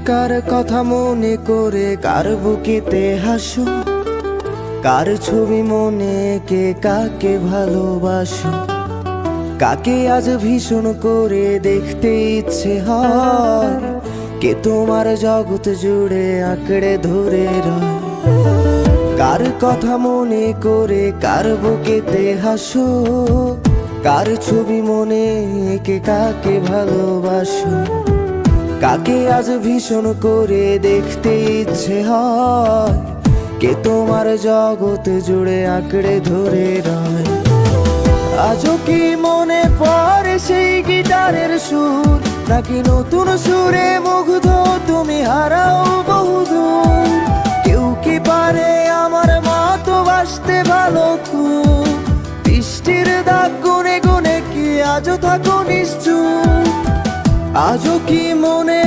কার কথা মনে করে কার বুকেতে হাসো, কার ছবি মনে কে কাকে ভালোবাসো, কাকে আজ ভীষণ করে দেখতে ইচ্ছে হয়, কে তোমার জগৎ জুড়ে আঁকড়ে ধরে রয়। কার কথা মনে করে কার বুকেতে হাসো, কার ছবি মনে কে কাকে ভালোবাসো, কাকে আজ ভীষণ করে দেখতে ইচ্ছে হয়, কে তোমার জগৎ জুড়ে আঁকড়ে ধরে রয়। আজও কি মনে পড়ে সেই গিটারের সুর, নাকি নতুন সুরে মুগ্ধ তুমি হারাও বহুদূর? কেউ কি পারে আমার মতো বাসতে ভালো খুব? বৃষ্টির দাগ গুনে গুনে কি আজও থাকো নিশ্চুপ? আজও কি মনে